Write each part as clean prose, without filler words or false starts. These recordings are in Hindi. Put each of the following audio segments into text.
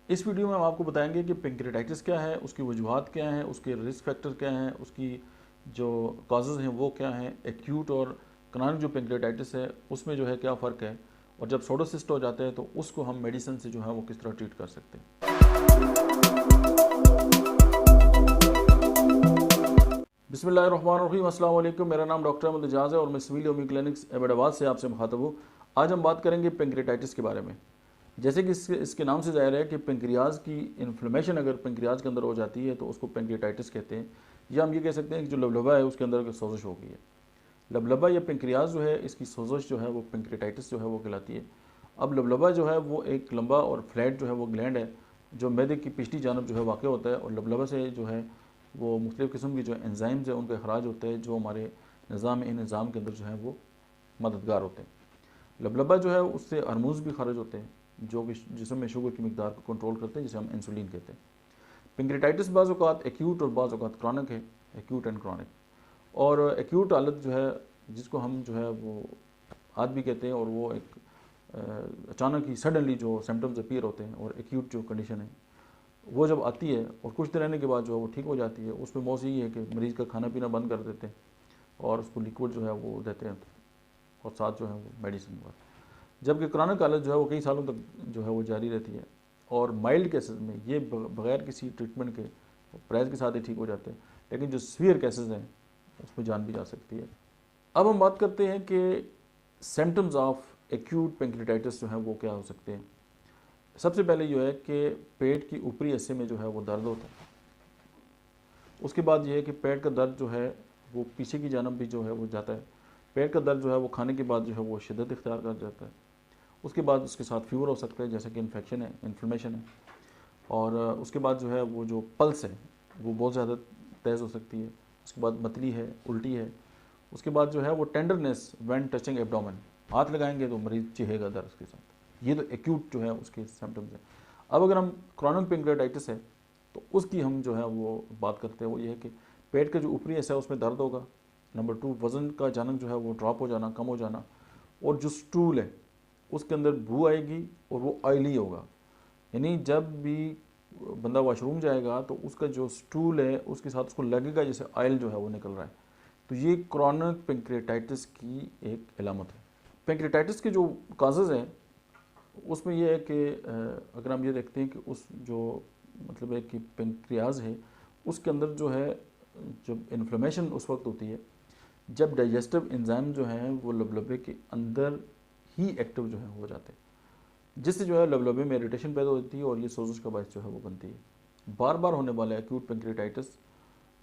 इस वीडियो में हम आपको बताएंगे कि पेंक्रेटाइटिस क्या है, उसकी वजूहात क्या हैं, उसके रिस्क फैक्टर क्या हैं, उसकी जो कॉजेज़ हैं वो क्या हैं, एक्यूट और क्रॉनिक जो पेंक्रेटाइटिस है उसमें जो है क्या फ़र्क है, और जब सोडोसिस्ट हो जाते हैं तो उसको हम मेडिसिन से जो है वो किस तरह ट्रीट कर सकते हैं। बिस्मिल्लाहिर्रहमानिर्रहीम, अस्सलाम वालेकुम। मेरा नाम डॉक्टर अहमद एजाज है और मैं सिविल होम्यो क्लिनिक्स अहमदाबाद से आपसे मुखातब हूँ। आज हम बात करेंगे पेंक्रेटाइटिस के बारे में। जैसे कि इसके नाम से ज़ाहिर है कि पेंक्रियाज की इन्फ्लेमेशन अगर पेंक्रियाज के अंदर हो जाती है तो उसको पेंक्रेटाइटिस कहते हैं, या हम ये कह सकते हैं कि जो लबलबा है उसके अंदर सोजिश हो गई है। लबलबा या पेंक्रियाज जो है, इसकी सोजिश जो है वो पेंक्रेटाइटिस जो है वो कहलाती है। अब लबलबा जो है वो एक लंबा और फ्लैट जो है वो ग्लैंड है जो मैदे की पिछली जानब जो है वाक़ होता है, और लबलबा से जो है वो मुख्तलिफ़ किस्म की जो एंजाइम्स है उनके अखराज होते हैं जो हमारे निज़ाम के अंदर जो है वो मददगार होते हैं। लबलबा जो है उससे हार्मोन्स भी खारिज होते हैं जो कि जिसम में शुगर की मिकदार को कंट्रोल करते हैं, जिसे हम इंसुलिन कहते हैं। पेंक्रेटाइटिस बाज़ औक़ात एक्यूट और बाज़ औक़ात क्रॉनिक है, एक्यूट एंड क्रॉनिक। और एक्यूट हालत जो है जिसको हम जो है वो आद भी कहते हैं, और वो एक अचानक ही सडनली जो सिम्टम्स अपीयर होते हैं, और एक्यूट जो कंडीशन है वो जब आती है और कुछ दिन रहने के बाद जो है वो ठीक हो जाती है, उसमें मौत यही है कि मरीज़ का खाना पीना बंद कर देते हैं और उसको लिक्विड जो है वो देते हैं, और साथ जो है वो मेडिसिन। जबकि क्रॉनिक हालत जो है वो कई सालों तक जो है वो जारी रहती है, और माइल्ड केसेस में ये बगैर किसी ट्रीटमेंट के प्राइज के साथ ही ठीक हो जाते हैं, लेकिन जो सीवियर केसेस हैं उसमें जान भी जा सकती है। अब हम बात करते हैं कि सिम्टम्स ऑफ एक्यूट पेंक्रेटाइटिस जो है वो क्या हो सकते हैं। सबसे पहले जो है कि पेट की ऊपरी हिस्से में जो है वो दर्द होता है। उसके बाद ये है कि पेट का दर्द जो है वो पीछे की जानब भी जो है वो जाता है। पेट का दर्द जो है वो खाने के बाद जो है वो शिद्दत इख्तियार कर जाता है। उसके बाद उसके साथ फीवर हो सकता है, जैसे कि इन्फेक्शन है, इन्फ्लेमेशन है। और उसके बाद जो है वो जो पल्स है वो बहुत ज़्यादा तेज़ हो सकती है। उसके बाद मतली है, उल्टी है। उसके बाद जो है वो टेंडरनेस व्हेन टचिंग एब्डोमेन, हाथ लगाएंगे तो मरीज़ चीखेगा दर्द के साथ। ये तो एक्यूट जो है उसके सिम्टम्स हैं। अब अगर हम क्रॉनिक पेंक्रेटाइटिस है तो उसकी हम जो है वो बात करते हैं, वो ये है कि पेट का जो ऊपरी हिस्सा है उसमें दर्द होगा। नंबर 2, वज़न का अचानक जो है वो ड्रॉप हो जाना, कम हो जाना। और जो स्टूल है उसके अंदर बू आएगी और वो ऑयली होगा, यानी जब भी बंदा वॉशरूम जाएगा तो उसका जो स्टूल है उसके साथ उसको लगेगा जैसे ऑयल जो है वो निकल रहा है। तो ये क्रॉनिक पेंक्रेटाइटिस की एक अलामत है। पेंक्रेटाइटिस के जो काजेज़ हैं उसमें यह है कि अगर हम ये देखते हैं कि उस जो मतलब है कि पेंक्रियाज है उसके अंदर जो है जब इन्फ्लेमेशन उस वक्त होती है जब डाइजेस्टिव एंजाइम जो हैं वो लबलबे के अंदर ही एक्टिव जो है हो जाते हैं, जिससे जो है लबलबे में इरिटेशन पैदा होती है और ये सोजिश का बायस जो है वो बनती है। बार बार होने वाला एक्यूट पेंक्रेटाइटिस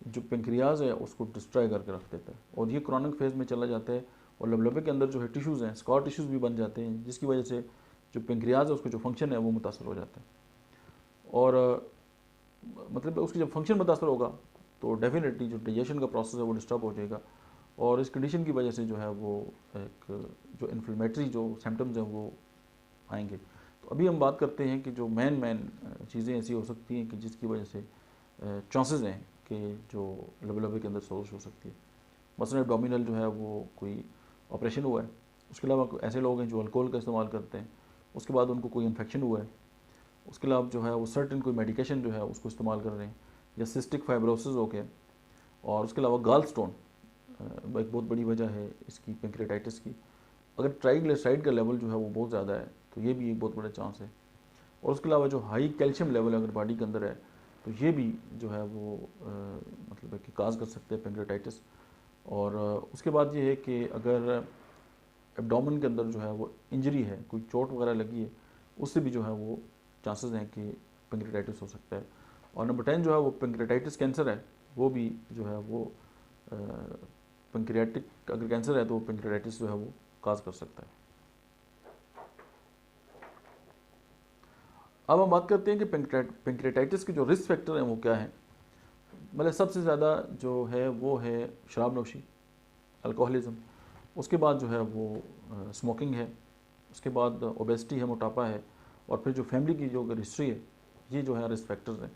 जो पेंक्रियाज है उसको डिस्ट्रॉय करके रख देता है, और ये क्रॉनिक फेज में चला जाता है, और लबलबे के अंदर जो है टिश्यूज़ हैं, स्कार टिश्यूज़ भी बन जाते हैं, जिसकी वजह से जो पेंक्रियाज है उसका जो फंक्शन है वो मुतासर हो जाता है। और मतलब उसकी जब फंक्शन मुतासर होगा तो डेफिनेटली जो डाइजेशन का प्रोसेस है वो डिस्टर्ब हो जाएगा, और इस कंडीशन की वजह से जो है वो एक जो इन्फ्लेमेटरी जो सिम्टम्स हैं वो आएंगे। तो अभी हम बात करते हैं कि जो मेन चीज़ें ऐसी हो सकती हैं कि जिसकी वजह से चांसेस हैं कि जो लबलबे के अंदर सोजिश हो सकती है। मसलन एब्डोमिनल जो है वो कोई ऑपरेशन हुआ है, उसके अलावा ऐसे लोग हैं जो अल्कोहल का इस्तेमाल करते हैं, उसके बाद उनको कोई इन्फेक्शन हुआ है, उसके अलावा जो है वो सर्टेन कोई मेडिकेशन जो है उसको इस्तेमाल कर रहे हैं, या सिस्टिक फाइब्रोसिस हो गया, और उसके अलावा गाल स्टोन एक बहुत बड़ी वजह है इसकी पेंक्रेटाइटिस की। अगर ट्राइग्लिसराइड का लेवल जो है वो बहुत ज़्यादा है तो ये भी एक बहुत बड़ा चांस है। और उसके अलावा जो हाई कैल्शियम लेवल अगर बॉडी के अंदर है तो ये भी जो है वो मतलब है कि काज कर सकते हैं पेंक्रेटाइटिस। और उसके बाद ये है कि अगर एब्डोमेन के अंदर जो है वो इंजरी है, कोई चोट वगैरह लगी है, उससे भी जो है वो चांसेस हैं कि पेंक्रेटाइटिस हो सकता है। और नंबर 10 जो है वो पेंक्रेटाइटिस कैंसर है, वो भी जो है वो पेंक्रियाटिक अगर कैंसर है तो पेंक्रेटाइटिस जो है वो काज कर सकता है। अब हम बात करते हैं कि पेंक्रेटाइटिस के जो रिस्क फैक्टर हैं वो क्या हैं। मतलब सबसे ज़्यादा जो है वो है शराब नोशी, अल्कोहलिज्म। उसके बाद जो है वो स्मोकिंग है। उसके बाद ओबेसिटी है, मोटापा है। और फिर जो फैमिली की जो अगर हिस्ट्री है, ये जो है रिस्क फैक्टर्स हैं,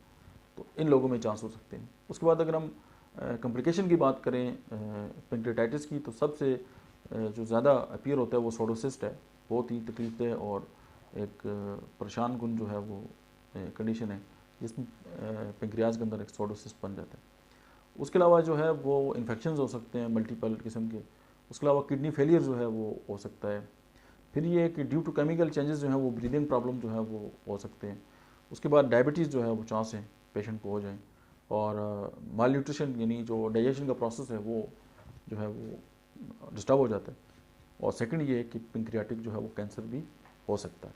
तो इन लोगों में चांस हो सकते हैं। उसके बाद अगर हम कॉम्प्लिकेशन की बात करें पेंक्रेटाइटिस की, तो सबसे जो ज़्यादा अपीयर होता है वो सोडोसिस्ट है। बहुत ही तकलीफदेह और एक परेशान कुन जो है वो कंडीशन है जिसमें पेंक्रियाज के अंदर एक सोडोसिस्ट बन जाता है। उसके अलावा जो है वो इन्फेक्शंस हो सकते हैं मल्टीपल किस्म के। उसके अलावा किडनी फेलियर जो है वो हो सकता है। फिर ये कि ड्यू टू केमिकल चेंजेस जो है वो ब्रीदिंग प्रॉब्लम जो है वो हो सकते हैं। उसके बाद डायबिटीज़ जो है वो चांस है पेशेंट को हो जाए। और माल न्यूट्रिशन यानी जो डाइजेशन का प्रोसेस है वो जो है वो डिस्टर्ब हो जाता है। और सेकंड ये है कि पेंक्रियाटिक जो है वो कैंसर भी हो सकता है।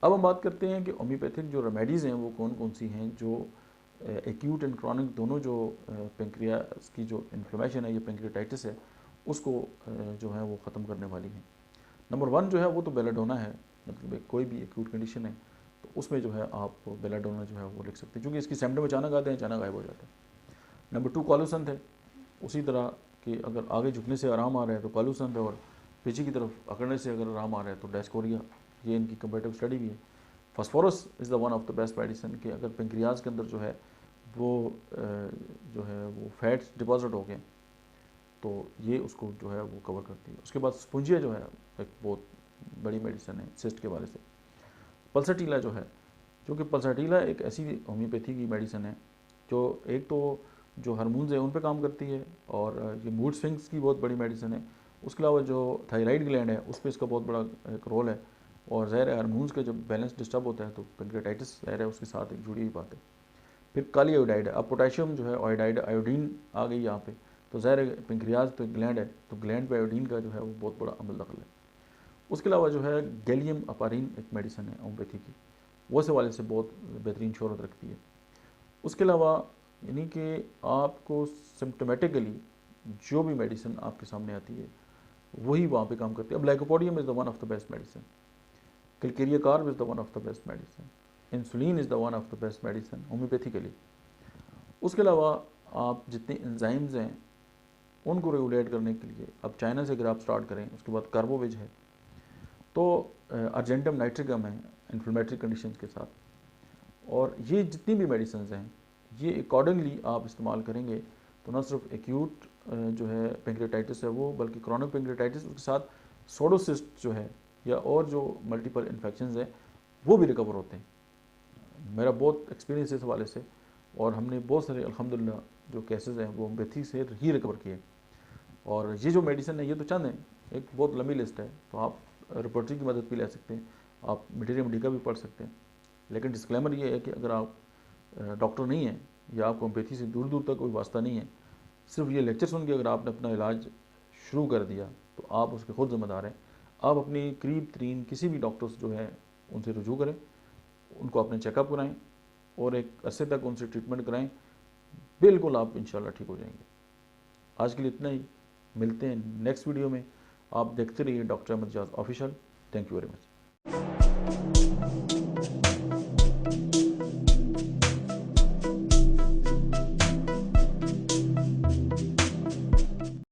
अब हम बात करते हैं कि होम्योपैथिक जो रेमेडीज़ हैं वो कौन कौन सी हैं जो एक्यूट एंड क्रॉनिक दोनों जो पेंक्रियास की जो इन्फ्लेमेशन है या पेंक्रियाटाइटिस है उसको जो है वो ख़त्म करने वाली हैं। नंबर 1 जो है वो तो बेलाडोना है, मतलब कोई भी एक्यूट कंडीशन है तो उसमें जो है आप बेलाडोना जो है वो लिख सकते हैं, क्योंकि इसकी सिम्टम अचानक आते हैं, अचानक गायब हो जाते हैं। नंबर 2 कॉलूसंत है, उसी तरह कि अगर आगे झुकने से आराम आ रहा है तो कॉलूसंत है, और पीछे की तरफ अकड़ने से अगर आराम आ रहा है तो डायस्कोरिया, ये इनकी कंपैरेटिव स्टडी भी है। Phosphorus is the one of the best medicine कि अगर पेंक्रियाज के अंदर जो है वो फैट्स डिपॉजिट हो गए तो ये उसको जो है वो कवर करती है। उसके बाद स्पुंजिया जो है एक बहुत बड़ी मेडिसिन है सिस्ट के बारे से। पल्साटीला जो है, जो कि पल्साटीला एक ऐसी होम्योपैथी की मेडिसिन है जो एक तो जो हार्मोन्स है उन पे काम करती है, और ये मूड स्विंग्स की बहुत बड़ी मेडिसिन है। उसके अलावा जो थायराइड ग्लैंड है उस पर इसका बहुत बड़ा एक रोल है, और ज़ाहिर है हार्मोन्स का जब बैलेंस डिस्टर्ब होता है तो पेंक्रियाटाइटिस ज़ाहिर है उसके साथ एक जुड़ी हुई बात है। फिर काली आयोडाइड है, अब पोटेशियम जो है आयोडाइड आयोडीन आ गई यहाँ पे, तो ज़ाहिर है पेंक्रियाज तो ग्लैंड है तो ग्लैंड पे आयोडीन का जो है वो बहुत बड़ा अमल दखल है। उसके अलावा जो है गैलियम अपारीन एक मेडिसिन है होम्योपैथी की, वो से वाले से बहुत बेहतरीन शोहरत रखती है। उसके अलावा यानी कि आपको सिम्टोमेटिकली जो भी मेडिसिन आपके सामने आती है वही वहाँ पे काम करती है। अब lycopodium is the one of the best medicine, calcarea carb is the one of the best medicine, insulin is the one of the best medicine homeopathically. उसके अलावा आप जितने एंजाइम्स हैं उनको रेगुलेट करने के लिए अब चाइना से अगर आप स्टार्ट करें, उसके बाद कार्बोविज है, तो अर्जेंटम नाइट्रिकम है इन्फ्लेमेटरी कंडीशंस के साथ, और ये जितनी भी मेडिसिन हैं ये अकॉर्डिंगली आप इस्तेमाल करेंगे तो न सिर्फ एक्यूट जो है पेंक्रियाटाइटिस है वो, बल्कि क्रॉनिक पेंक्रियाटाइटिस उसके साथ सोडोसिस्ट जो है या और जो मल्टीपल इन्फेक्शंस हैं वो भी रिकवर होते हैं। मेरा बहुत एक्सपीरियंस है इस हवाले से, और हमने बहुत सारे अल्हम्दुलिल्लाह जो केसेस हैं वो होम्योपैथी से ही रिकवर किए। और ये जो मेडिसिन है ये तो चंद हैं, एक बहुत लंबी लिस्ट है, तो आप रिपोर्टरी की मदद भी ले सकते हैं, आप मटीरियल मेडिका भी पढ़ सकते हैं। लेकिन डिस्क्लेमर ये है कि अगर आप डॉक्टर नहीं हैं या आपको होम्योपैथी से दूर दूर तक कोई वास्ता नहीं है, सिर्फ ये लेक्चर सुन के अगर आपने अपना इलाज शुरू कर दिया तो आप उसके खुद ज़िम्मेदार हैं। आप अपनी करीब तरीन किसी भी डॉक्टर्स जो है उनसे रुजू करें, उनको अपने चेकअप कराएं और एक अरसे तक उनसे ट्रीटमेंट कराएं, बिल्कुल आप इंशाल्लाह ठीक हो जाएंगे। आज के लिए इतना ही, मिलते हैं नेक्स्ट वीडियो में। आप देखते रहिए डॉक्टर अहमद जाज official. Thank you very much.